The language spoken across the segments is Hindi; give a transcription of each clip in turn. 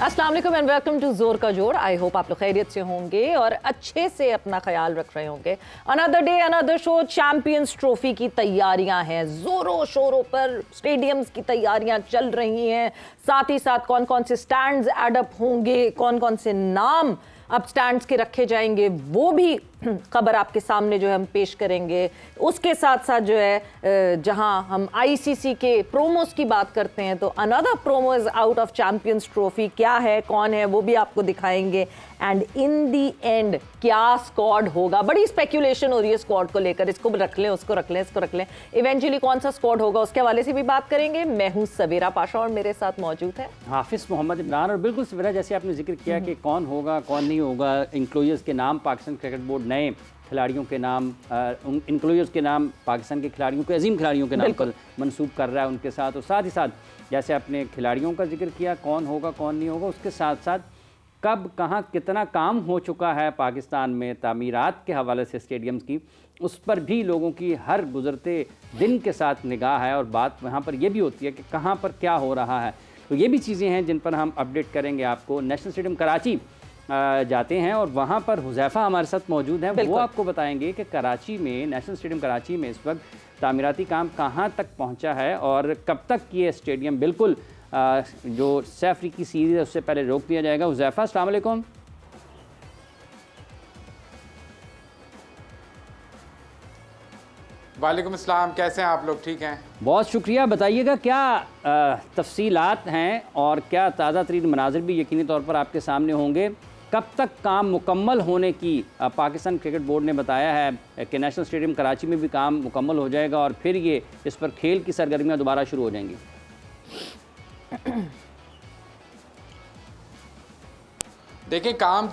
अस्सलाम वालेकुम एंड वेलकम टू जोर का जोड़। आई होप आप लोग खैरियत से होंगे और अच्छे से अपना ख्याल रख रहे होंगे। Another day another show, champions trophy की तैयारियां हैं, जोरों शोरों पर स्टेडियम्स की तैयारियां चल रही हैं। साथ ही साथ कौन कौन से स्टैंड्स एडअप होंगे, कौन कौन से नाम अब स्टैंड्स के रखे जाएंगे, वो भी खबर आपके सामने जो है हम पेश करेंगे। उसके साथ साथ जो है जहां हम आईसीसी के प्रोमोस की बात करते हैं, तो another promo is out of champions trophy. क्या है, कौन है, वो भी आपको दिखाएंगे। एंड इन दी एंड क्या स्क्वाड होगा, बड़ी स्पेकुलेशन हो रही है स्क्वाड को लेकर, इसको रख लें, उसको रख लें, इसको रख लें। इवेंचुअली कौन सा स्क्वाड होगा उसके हवाले से भी बात करेंगे। मैं हूं सवेरा पाशा और मेरे साथ मौजूद है हाफिज मोहम्मद इमरान। और बिल्कुल सवेरा, जैसे आपने जिक्र किया कि कौन होगा कौन नहीं होगा, इंक्लूजर्स के नाम पाकिस्तान क्रिकेट बोर्ड नए खिलाड़ियों के नाम, इंक्लूजर्स के नाम पाकिस्तान के खिलाड़ियों के, अजीम खिलाड़ियों के नाम पर मंसूब कर रहा है उनके साथ। और साथ ही साथ जैसे आपने खिलाड़ियों का जिक्र किया, कौन होगा कौन नहीं होगा, उसके साथ साथ कब कहाँ कितना काम हो चुका है पाकिस्तान में तामीरात के हवाले से स्टेडियम्स की, उस पर भी लोगों की हर गुजरते दिन के साथ निगाह है। और बात वहाँ पर यह भी होती है कि कहाँ पर क्या हो रहा है। तो ये भी चीज़ें हैं जिन पर हम अपडेट करेंगे आपको। नेशनल स्टेडियम कराची जाते हैं और वहाँ पर हुज़ैफ़ा हमारे साथ मौजूद हैं। वो आपको बताएंगे कि कराची में, नेशनल स्टेडियम कराची में इस वक्त तामीराती काम कहाँ तक पहुँचा है और कब तक ये स्टेडियम बिल्कुल जो सैफ अफ्रीदी सीरीज़ है उससे पहले रोक दिया जाएगा। हुज़ैफ़ा, अस्सलाम वालेकुम। वालेकुम अस्सलाम, कैसे हैं आप लोग? ठीक हैं, बहुत शुक्रिया। बताइएगा क्या तफसीलात हैं और क्या ताज़ा तरीन मनाजिर भी यकीनी तौर पर आपके सामने होंगे। कब तक काम मुकम्मल होने की पाकिस्तान क्रिकेट बोर्ड ने बताया है कि नेशनल स्टेडियम कराची में भी काम मुकम्मल हो जाएगा और फिर ये इस पर खेल की सरगर्मियाँ दोबारा शुरू हो जाएंगी। देखिए, काम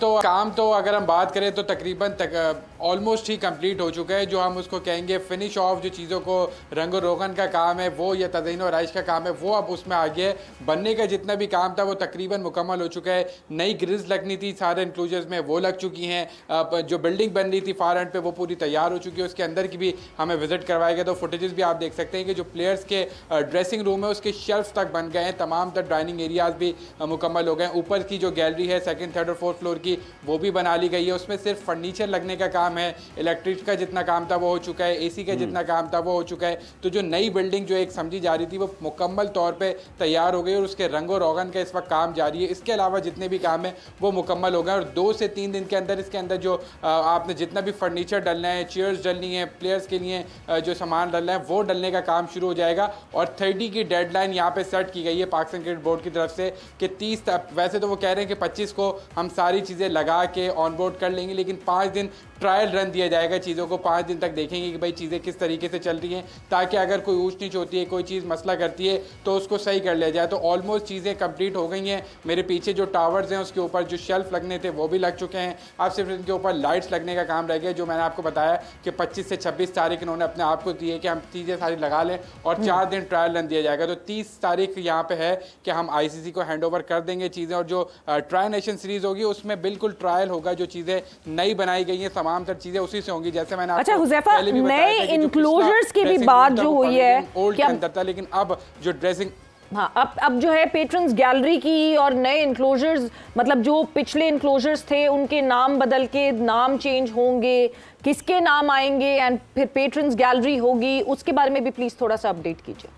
तो अगर हम बात करें तो तकरीबन ऑलमोस्ट ही कंप्लीट हो चुका है। जो हम उसको कहेंगे फिनिश ऑफ, जो चीज़ों को रंग रोगन का काम है वो, या तज़यीन और आइश का काम है वो, अब उसमें आ गया है। बनने का जितना भी काम था वो तकरीबन मुकम्मल हो चुका है। नई ग्रिल्स लगनी थी सारे इंक्लूजर्स में, वो लग चुकी हैं। जो बिल्डिंग बन रही थी फार एंड पे वो पूरी तैयार हो चुकी है। उसके अंदर की भी हमें विजिट करवाया गया, तो फुटेजेस भी आप देख सकते हैं कि जो प्लेयर्स के ड्रेसिंग रूम है उसके शेल्फ तक बन गए हैं। तमाम तर डाइनिंग एरियाज भी मुकम्मल हो गए हैं। ऊपर की जो गैलरी है सेकंड, थर्ड और फोर्थ फ्लोर की, वो भी बना ली गई है। उसमें सिर्फ फर्नीचर लगने का काम है। इलेक्ट्रिक का जितना काम था वो हो चुका है, एसी का जितना काम था वो हो चुका है। तो जो नई बिल्डिंग जो एक समझी जा रही थी वो मुकम्मल तौर पे तैयार हो गई और उसके रंगो रोगन का इस वक्त काम जारी है। इसके अलावा जितने भी काम है वो मुकम्मल हो गए और 2 से 3 दिन के अंदर इसके अंदर जो आपने जितना भी फर्नीचर डलना है, चेयर्स डलनी है, प्लेयर्स के लिए जो सामान डलना है वो डलने का काम शुरू हो जाएगा। और 30 की डेडलाइन यहाँ पे सेट की गई है पाकिस्तान क्रिकेट बोर्ड की तरफ से कि 30 तक, वैसे तो वो कह रहे हैं कि 25 को हम सारी चीज़ें लगा के ऑन बोर्ड कर लेंगे, लेकिन 5 दिन ट्रायल रन दिया जाएगा। चीज़ों को 5 दिन तक देखेंगे कि भाई चीज़ें किस तरीके से चल रही हैं, ताकि अगर कोई ऊंच नीच होती है, कोई चीज़ मसला करती है तो उसको सही कर लिया जाए। तो ऑलमोस्ट चीज़ें कंप्लीट हो गई हैं। मेरे पीछे जो टावर्स हैं उसके ऊपर जो शेल्फ लगने थे वो भी लग चुके हैं। अब सिर्फ इनके ऊपर लाइट्स लगने का काम रह गया, जो मैंने आपको बताया कि 25 से 26 तारीख इन्होंने अपने आप को दी है कि हम चीज़ें सारी लगा लें और 4 दिन ट्रायल रन दिया जाएगा। तो 30 तारीख यहाँ पे है कि हम आईसीसी को हैंड ओवर कर देंगे चीज़ें। और जो ट्राई नेशन सीरीज़ होगी उसमें बिल्कुल ट्रायल होगा। जो चीज़ें नई बनाई गई हैं तमाम तर चीज़ें उसी से होंगी। जैसे मैंने अच्छा हुज़ैफ़ा, नए इंक्लोजर्स की भी बात जो हुई है ओल्ड के अंदर था, लेकिन अब जो ड्रेसिंग, हाँ, अब जो है पेट्रन्स गैलरी की और नए इंक्लोजर्स, मतलब जो पिछले इंक्लोजर्स थे उनके नाम बदल के नाम चेंज होंगे, किसके नाम आएंगे एंड फिर पेट्रन्स गैलरी होगी, उसके बारे में भी प्लीज थोड़ा सा अपडेट कीजिए।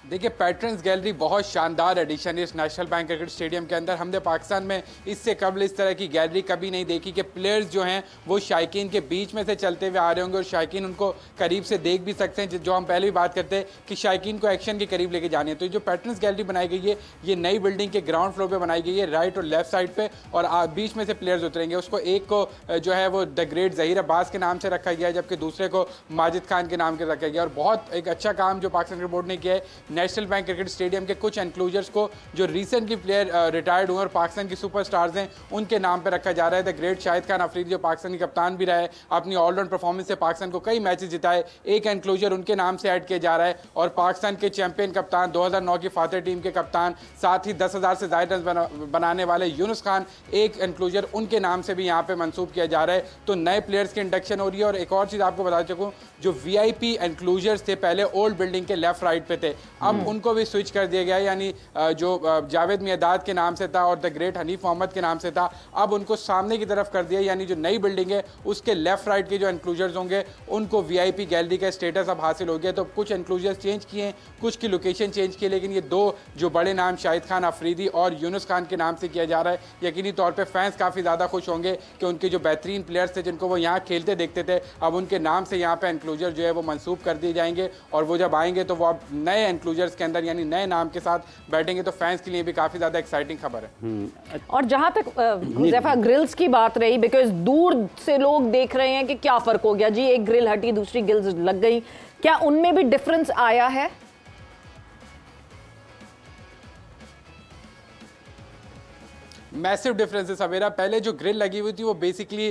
देखिए, पैट्रन्स गैलरी बहुत शानदार एडिशन है इस नेशनल बैंक क्रिकेट स्टेडियम के अंदर। हमने पाकिस्तान में इससे कबल इस तरह की गैलरी कभी नहीं देखी कि प्लेयर्स जो हैं वो शायकीन के बीच में से चलते हुए आ रहे होंगे और शायकीन उनको करीब से देख भी सकते हैं। जो हम पहले भी बात करते हैं कि शायकीन को एक्शन के करीब लेके जाने हैं। तो जो पैट्रन्स गैलरी बनाई गई है ये नई बिल्डिंग के ग्राउंड फ्लोर पर बनाई गई है, राइट और लेफ्ट साइड पर, और बीच में से प्लेयर्स उतरेंगे। उसको एक को जो है वो द ग्रेट ज़हीर अब्बास के नाम से रखा गया है, जबकि दूसरे को माजिद खान के नाम से रखा गया। और बहुत एक अच्छा काम जो पाकिस्तान क्रिकेट बोर्ड ने किया है, नेशनल बैंक क्रिकेट स्टेडियम के कुछ एनक्लोजर्स को जो रिसेंटली प्लेयर रिटायर्ड हुए और पाकिस्तान की सुपरस्टार्स हैं उनके नाम पे रखा जा रहा है। द ग्रेट शाहिद खान अफरीदी जो पाकिस्तान के कप्तान भी रहा है, अपनी ऑलराउंड परफॉर्मेंस से पाकिस्तान को कई मैचेस जिताए, एक एनक्लोजर उनके नाम से ऐड किया जा रहा है। और पाकिस्तान के चैंपियन कप्तान, 2009 की फातर टीम के कप्तान, साथ ही 10,000 से ज़्यादा रन बनाने वाले यूनुस खान, एक एनक्लोजर उनके नाम से भी यहाँ पे मंसूब किया जा रहा है। तो नए प्लेयर्स की इंडक्शन हो रही है। और एक और चीज़ आपको बता सकूँ, जो VIP एनक्लोजर्स थे पहले ओल्ड बिल्डिंग के लेफ्ट राइट पे थे, अब उनको भी स्विच कर दिया गया, यानी जो जावेद मियादाद के नाम से था और द ग्रेट हनीफ मोहम्मद के नाम से था, अब उनको सामने की तरफ कर दिया, यानी जो नई बिल्डिंग है उसके लेफ्ट राइट के जो एनक्लोजर्स होंगे उनको वीआईपी गैलरी का स्टेटस अब हासिल हो गया। तो कुछ एनक्लोजर्स चेंज किए, कुछ की लोकेशन चेंज की, लेकिन ये दो जो बड़े नाम शाहिद खान अफरीदी और यूनुस खान के नाम से किया जा रहा है। यकीनी तौर पे फैंस काफ़ी ज़्यादा खुश होंगे कि उनके जो बेहतरीन प्लेयर्स थे जिनको वो यहाँ खेलते देखते थे, अब उनके नाम से यहाँ पे एनक्लोजर जो है वो मंसूब कर दिए जाएंगे, और वो जब आएंगे तो वो अब नए एनक्लोजर्स के अंदर यानी नए नाम के साथ बैठेंगे। तो फैंस के लिए भी काफ़ी ज़्यादा एक्साइटिंग खबर है। और जहाँ तक हुज़ैफा ग्रिल्स की बात रही, बिकॉज दूर से लोग देख रहे हैं कि क्या फ़र्क हो गया जी, एक ग्रिल हटी दूसरी ग्रिल्स लग गई, क्या उनमें भी डिफरेंस आया है? मैसिव डिफरेंस है सवेरा। पहले जो ग्रिल लगी हुई थी वो बेसिकली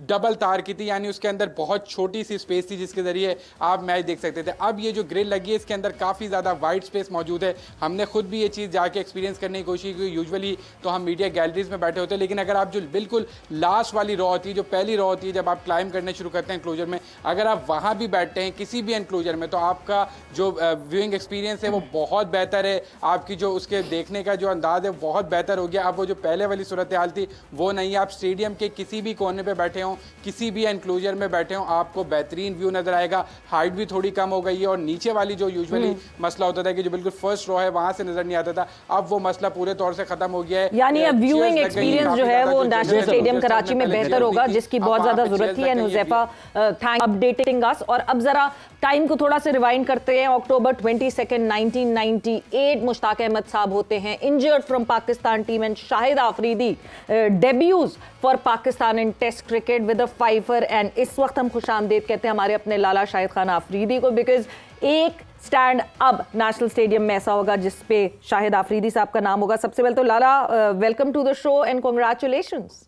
डबल तार की थी, यानी उसके अंदर बहुत छोटी सी स्पेस थी जिसके ज़रिए आप मैच देख सकते थे। अब ये जो ग्रिल लगी है इसके अंदर काफ़ी ज़्यादा वाइड स्पेस मौजूद है। हमने खुद भी ये चीज़ जाके एक्सपीरियंस करने की कोशिश की। यूजुअली तो हम मीडिया गैलरीज में बैठे होते हैं, लेकिन अगर आप जो बिल्कुल लास्ट वाली रॉ होती है, जो पहली रॉ होती है जब आप क्लाइंब करने शुरू करते हैं एनक्लोजर में, अगर आप वहाँ भी बैठते हैं किसी भी एनक्लोजर में, तो आपका जो व्यूइंग एक्सपीरियंस है वो बहुत बेहतर है। आपकी जो उसके देखने का जो अंदाज़ है बहुत बेहतर हो गया। अब वो जो पहले वाली सूरत हाल थी वो नहीं। आप स्टेडियम के किसी भी कोने पे बैठे हों, किसी भी एनक्लोजर में बैठे हों, आपको बेहतरीन व्यू नजर आएगा। हाइट भी थोड़ी कम हो गई है, और नीचे वाली जो यूजुअली मसला होता था कि जो बिल्कुल फर्स्ट रो है वहां से नजर नहीं आता था, अब वो मसला पूरे तौर से खत्म हो गया है। यानी अब व्यूइंग एक्सपीरियंस जो है वो नेशनल स्टेडियम कराची में बेहतर होगा, जिसकी बहुत ज्यादा जरूरत थी। एंड हुज़ैफा, थैंक अपडेटिंग अस। और अब जरा टाइम को थोड़ा से रिवाइंड करते हैं। अक्टूबर 22, 1998 मुश्ताक अहमद साहब होते हैं injured from Pakistan team, and Shahid Afridi debuts for Pakistan in test cricket with a fifer. And इस वक्त हम खुशामदीद कहते हैं हमारे अपने लाला शाहिद खान आफरीदी को, बिकॉज एक स्टैंड अब नेशनल स्टेडियम में ऐसा होगा जिस पे शाहिद आफरीदी साहब का नाम होगा। सबसे पहले तो Lala, welcome to the show and congratulations.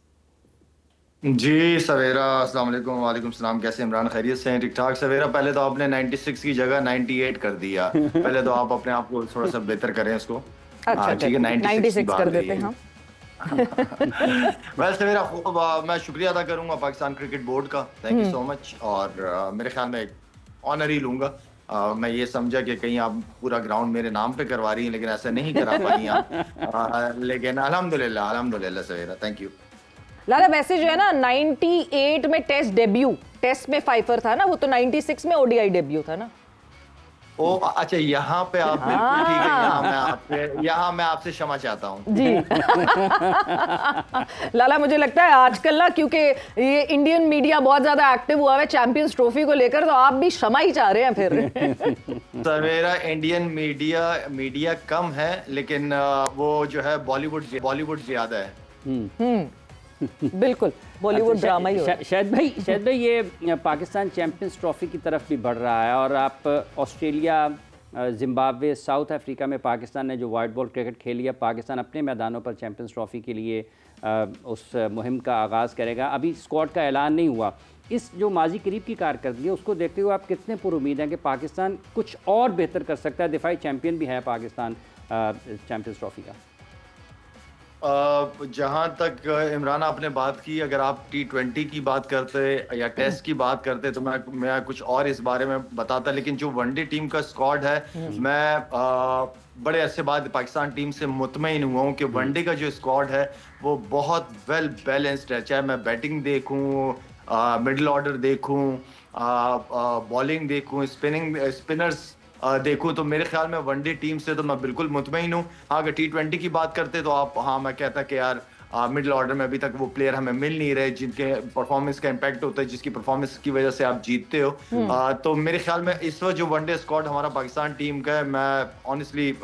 जी सवेरा, अस्सलाम वालेकुम। वालेकुम सलाम। कैसे इमरान, खैरियत से हैं? ठीक ठाक सवेरा। पहले तो आपने 96 की जगह 98 कर दिया। पहले तो आप अपने आप को थोड़ा सा बेहतर करें इसको। अच्छा ठीक है, 96 कर देते हैं। वैसे मेरा मैं शुक्रिया अदा करूंगा पाकिस्तान क्रिकेट बोर्ड का, थैंक यू सो मच। और मेरे ख्याल में ऑनर ही लूंगा। मैं ये समझा कि कहीं आप पूरा ग्राउंड मेरे नाम पे करवा रही हैं, लेकिन ऐसा नहीं करा पाई आप। लेकिन अल्हम्दुलिल्लाह सवेरा, थैंक यू। लाला, वैसे जो है ना 98 में टेस्ट डेब्यू, टेस्ट में फाइफर था ना, वो तो 96 में ओडीआई डेब्यू था ना। ओ अच्छा, यहाँ पे आप बिल्कुल ठीक है। यहाँ मैं आपसे क्षमा चाहता हूँ जी। लाला, मुझे लगता है आजकल ना, क्योंकि ये इंडियन मीडिया बहुत ज्यादा एक्टिव हुआ है चैंपियंस ट्रॉफी को लेकर, तो आप भी क्षमा ही चाह रहे हैं फिर। सवेरा, इंडियन मीडिया कम है, लेकिन वो जो है बॉलीवुड ज्यादा है। बिल्कुल, बॉलीवुड ड्रामा ही हो। शायद भाई ये पाकिस्तान चैंपियंस ट्रॉफी की तरफ भी बढ़ रहा है, और आप ऑस्ट्रेलिया, जिम्बाब्वे, साउथ अफ्रीका में पाकिस्तान ने जो वाइट बॉल क्रिकेट खेली है, पाकिस्तान अपने मैदानों पर चैंपियंस ट्रॉफी के लिए उस मुहिम का आगाज़ करेगा। अभी स्क्वाड का ऐलान नहीं हुआ। इस जो माजी करीब की कारकर्दगी है उसको देखते हुए आप कितने पुरुमीद हैं कि पाकिस्तान कुछ और बेहतर कर सकता है? दिफाई चैंपियन भी है पाकिस्तान चैंपियंस ट्रॉफी का। जहाँ तक इमरान आपने बात की, अगर आप T20 की बात करते या टेस्ट की बात करते तो मैं कुछ और इस बारे में बताता, लेकिन जो वनडे टीम का स्क्वाड है, मैं बड़े अरसे बाद पाकिस्तान टीम से मुतमईन हुआ हूँ कि वनडे का जो स्क्वाड है वो बहुत वेल बैलेंस्ड है। चाहे मैं बैटिंग देखूँ, मिडिल ऑर्डर देखूँ, बॉलिंग देखूँ, स्पिनर्स देखूं, तो मेरे ख्याल में वनडे टीम से तो मैं बिल्कुल मुतमईन हूँ। हाँ, अगर T20 की बात करते तो मैं कहता कि यार मिडिल ऑर्डर में अभी तक वो प्लेयर हमें मिल नहीं रहे जिनके परफॉर्मेंस का इम्पैक्ट होता है, जिसकी परफॉर्मेंस की वजह से आप जीतते हो। तो मेरे ख्याल में इस वक्त जो वनडे स्क्वाड हमारा पाकिस्तान टीम का है, मैं ऑनेस्टली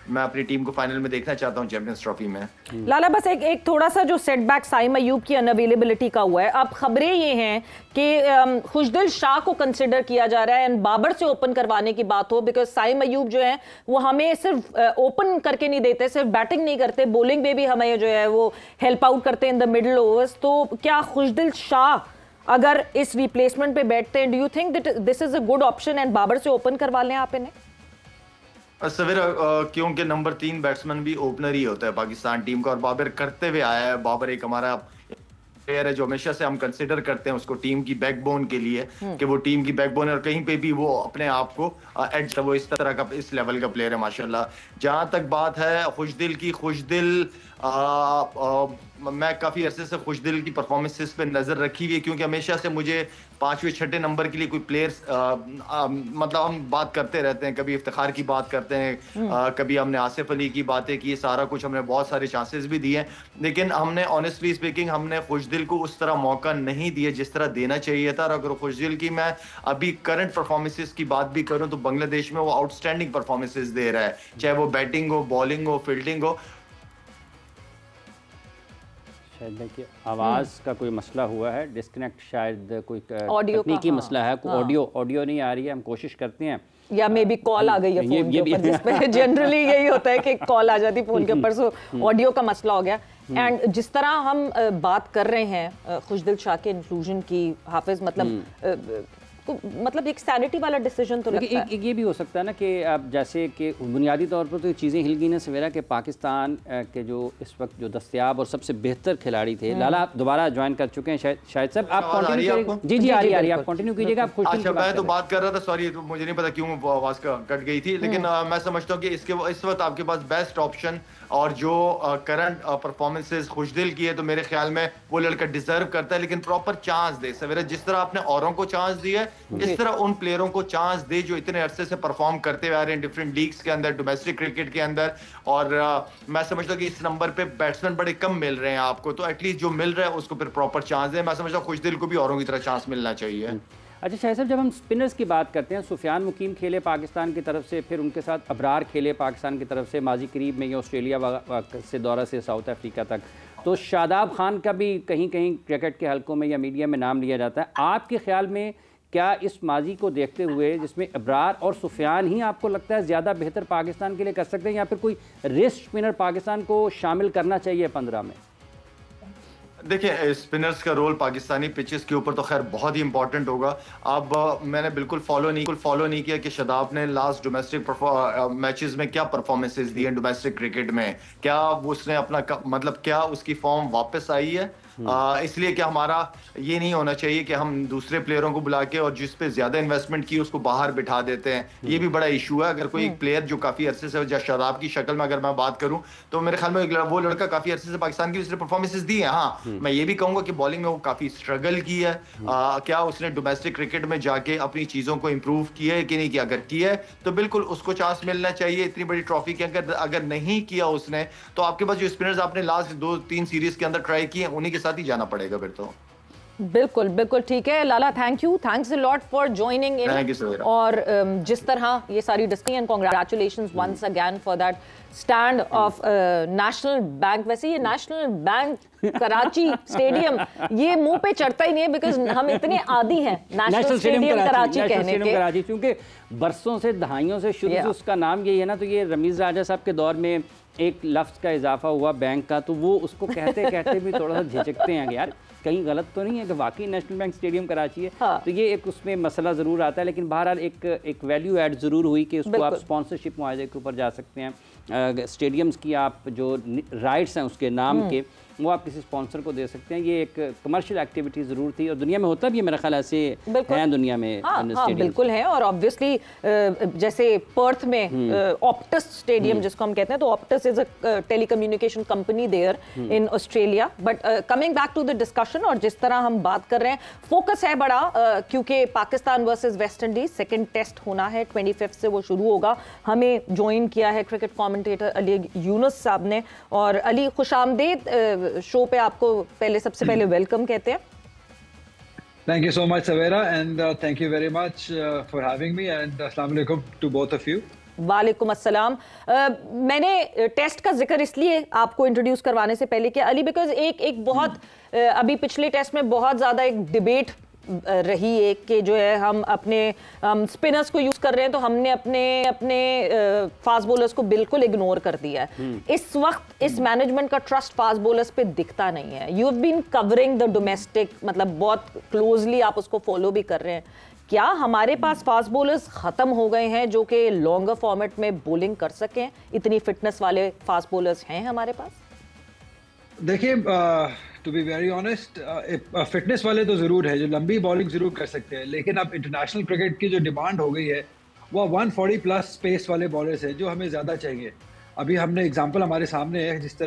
मैं अपनी टीम को फाइनल में देखना चाहता हूं चैंपियंस ट्रॉफी में। लाला, बस एक थोड़ा सा जो सेटबैक साइम अयूब की अनअवेलेबिलिटी का हुआ है, अब खबरें ये हैं कि खुशदिल शाह को कंसिडर किया जा रहा है एंड बाबर से ओपन करवाने की बात हो, बिकॉज साइम अयूब जो है वो हमें सिर्फ ओपन करके नहीं देते, सिर्फ बैटिंग नहीं करते, बॉलिंग में भी हमें जो है वो हेल्प आउट करते हैं इन द मिडिल ओवर्स। तो क्या खुशदिल शाह अगर इस रिप्लेसमेंट पे बैठते हैं, do you think that this is a good option and Babar से ओपन करवा लें आप इन्हें? सवेरा, क्योंकि नंबर 3 बैट्समैन भी ओपनर ही होता है पाकिस्तान टीम का, और बाबर करते हुए आया है। बाबर एक हमारा प्लेयर है जो हमेशा से हम कंसिडर करते हैं उसको टीम की बैकबोन के लिए, कि वो टीम की बैकबोन है और कहीं पे भी वो अपने आप को एज वो इस तरह का इस लेवल का प्लेयर है माशाल्लाह। जहां तक बात है खुशदिल की, खुशदिल मैं काफ़ी अरसे से खुशदिल की परफॉर्मेंसेस पे नज़र रखी हुई है, क्योंकि हमेशा से मुझे 5वें 6ठे नंबर के लिए कोई प्लेयर्स मतलब हम बात करते रहते हैं, कभी इफ्तिखार की बात करते हैं, कभी हमने आसिफ अली की बातें की, सारा कुछ हमने बहुत सारे चांसेस भी दिए, लेकिन हमने ऑनेस्टली स्पीकिंग हमने खुशदिल को उस तरह मौका नहीं दिया जिस तरह देना चाहिए था। और अगर खुशदिल की मैं अभी करंट परफॉर्मेंसेस की बात भी करूं तो बांग्लादेश में वो आउटस्टैंडिंग परफॉर्मेंसेस दे रहा है, चाहे वो बैटिंग हो, बॉलिंग हो, फील्डिंग हो। शायद देखिए आवाज़ का कोई मसला हुआ है, डिस्कनेक्ट, शायद कोई तकनीकी मसला है, ऑडियो नहीं आ रही है, हम कोशिश करते हैं, या मे बी कॉल आ गई है फोन के ऊपर, जिस पे जनरली यही होता है कि कॉल आ जाती है फोन के ऊपर, सो ऑडियो का मसला हो गया। एंड जिस तरह हम बात कर रहे हैं खुशदिल शाह के इंक्लूजन की, हाफिज मतलब एक सैनिटी वाला डिसीजन तो लगता है। ये भी हो सकता है ना कि अब जैसे कि बुनियादी तौर पर तो चीज़ें हिल गई ना सवेरा के पाकिस्तान के जो इस वक्त जो दस्तियाब और सबसे बेहतर खिलाड़ी थे, लाला आप दोबारा ज्वाइन कर चुके हैं शायद साहब, आप कंटिन्यू करिए। जी आ रही है, आप कंटिन्यू कीजिएगा। आप अच्छा, मैं तो बात कर रहा था, सॉरी मुझे नहीं पता क्यों आवाज़ कट गई थी, लेकिन मैं समझता हूँ कि इस वक्त आपके पास बेस्ट ऑप्शन और जो करंट परफॉर्मेंसेस खुशदिल की है तो मेरे ख्याल में वो लड़का डिजर्व करता है, लेकिन प्रॉपर चांस दे सवेरा, जिस तरह आपने औरों को चांस दिया है इस तरह उन प्लेयरों को चांस दे जो इतने अरसे से परफॉर्म करते हुए आ रहे हैं डिफरेंट लीग्स के अंदर, डोमेस्टिक क्रिकेट के अंदर। और मैं समझता हूँ कि इस नंबर पे बैट्समैन बड़े कम मिल रहे हैं आपको, तो एटलीस्ट जो मिल रहा है उसको फिर प्रॉपर चांस दे। मैं समझता हूँ खुशदिल को भी औरों की तरह चांस मिलना चाहिए। अच्छा शाहिद साहब, जब हम स्पिनर्स की बात करते हैं, सुफियान मुकीम खेले पाकिस्तान की तरफ से, फिर उनके साथ अबरार खेले पाकिस्तान की तरफ से, माजी करीब में ये ऑस्ट्रेलिया से दौरा से साउथ अफ्रीका तक, तो शादाब खान का भी कहीं कहीं क्रिकेट के हलकों में या मीडिया में नाम लिया जाता है। आपके ख्याल में क्या इस माजी को देखते हुए जिसमें अबरार और सुफियान ही आपको लगता है ज़्यादा बेहतर पाकिस्तान के लिए कर सकते हैं, या फिर कोई रिस्ट स्पिनर पाकिस्तान को शामिल करना चाहिए 15 में? देखिए स्पिनर्स का रोल पाकिस्तानी पिचेस के ऊपर तो खैर बहुत ही इंपॉर्टेंट होगा। अब मैंने बिल्कुल फॉलो नहीं किया कि शादाब ने लास्ट डोमेस्टिक मैचेस में क्या परफॉर्मेंसेस दी हैं डोमेस्टिक क्रिकेट में, क्या उसने अपना मतलब क्या उसकी फॉर्म वापस आई है। इसलिए कि हमारा ये नहीं होना चाहिए कि हम दूसरे प्लेयरों को बुला के और जिस पे ज्यादा इन्वेस्टमेंट की उसको बाहर बिठा देते हैं, ये भी बड़ा इशू है। अगर कोई एक प्लेयर जो काफी अरसे से, शादाब की शक्ल में अगर मैं बात करूं तो मेरे ख्याल में वो लड़का काफी अरसे से पाकिस्तान की उसने परफॉर्मेंसेस दी है। हाँ, मैं ये भी कहूंगा कि बॉलिंग में वो काफी स्ट्रगल की है। क्या उसने डोमेस्टिक क्रिकेट में जाके अपनी चीजों को इंप्रूव किया है कि नहीं किया? अगर किया है तो बिल्कुल उसको चांस मिलना चाहिए इतनी बड़ी ट्रॉफी के। अगर नहीं किया उसने तो आपके पास जो स्पिनर्स आपने लास्ट 2-3 सीरीज के अंदर ट्राई किए उन्हीं के साथ ही जाना पड़ेगा फिर तो। बिल्कुल बिल्कुल ठीक है Lala, thank you, thanks a lot for joining in. और जिस तरह ये सारी discussion, congratulations once again for that stand of National Bank. वैसे ये नेशनल बैंक कराची स्टेडियम ये मुंह पे चढ़ता ही नहीं है, बिकॉज हम इतने आदी हैं नेशनल स्टेडियम कराची कहने के, क्योंकि बरसों से दहाइयों से शुरू से उसका नाम यही है ना। तो ये रमीज राजा साहब के दौर में एक लफ्ज़ का इजाफा हुआ बैंक का, तो वो उसको कहते कहते भी थोड़ा सा झिझकते हैं कि यार कहीं गलत तो नहीं है कि वाकई नेशनल बैंक स्टेडियम कराची है। हाँ। तो ये एक उसमें मसला ज़रूर आता है, लेकिन बहरहाल एक वैल्यू ऐड ज़रूर हुई कि उसको आप स्पॉन्सरशिप मुआवजे के ऊपर जा सकते हैं। स्टेडियम्स की आप जो राइट्स हैं उसके नाम के वो आप किसी स्पॉन्सर को दे सकते हैं। ये एक कमर्शियल एक्टिविटी ज़रूर थी और दुनिया में होता भी है, मेरा ख्याल ऐसे हैं दुनिया में। हाँ, बिल्कुल है। और ऑब्वियसली जैसे पर्थ में ऑप्टस स्टेडियम जिसको हम कहते हैं, तो Optus is a telecommunication company there in Australia. But coming back to the discussion, और जिस तरह हम बात कर रहे हैं, फोकस है बड़ा क्योंकि Pakistan versus West Indies second test होना है, 25 से वो शुरू होगा। हमें ज्वाइन किया है क्रिकेट कॉमेंटेटर अली यूनुस साहब ने। और अली, खुशामदीद शो पे आपको सबसे पहले वेलकम कहते हैं। Thank you so much, Savera, and thank you very much for having me, and assalamu alaikum to both of you. वालेकुम अस्सलाम। मैंने टेस्ट का जिक्र इसलिए आपको इंट्रोड्यूस करवाने से पहले किया अली, बिकॉज एक बहुत अभी पिछले टेस्ट में बहुत ज़्यादा एक डिबेट रही एक कि जो है हम अपने स्पिनर्स को यूज कर रहे हैं, तो हमने अपने फास्ट बॉलर्स को बिल्कुल इग्नोर कर दिया है। इस वक्त इस मैनेजमेंट का ट्रस्ट फास्ट बॉलर्स पे दिखता नहीं है। You have been covering the domestic, मतलब बहुत क्लोजली आप उसको फॉलो भी कर रहे हैं। क्या हमारे पास फास्ट बॉलर्स खत्म हो गए हैं जो कि लॉन्गर फॉर्मेट में बॉलिंग कर सकें? इतनी फिटनेस वाले फास्ट बॉलर्स हैं हमारे पास? देखिए to be very honest, fitness वाले तो ज़रूर है जो लंबी बॉलिंग ज़रूर कर सकते हैं, लेकिन अब इंटरनेशनल क्रिकेट की जो डिमांड हो गई है वो 140 प्लस स्पेस वाले बॉलर्स है जो हमें ज़्यादा चाहिए। अभी हमने एग्जांपल हमारे सामने है जिस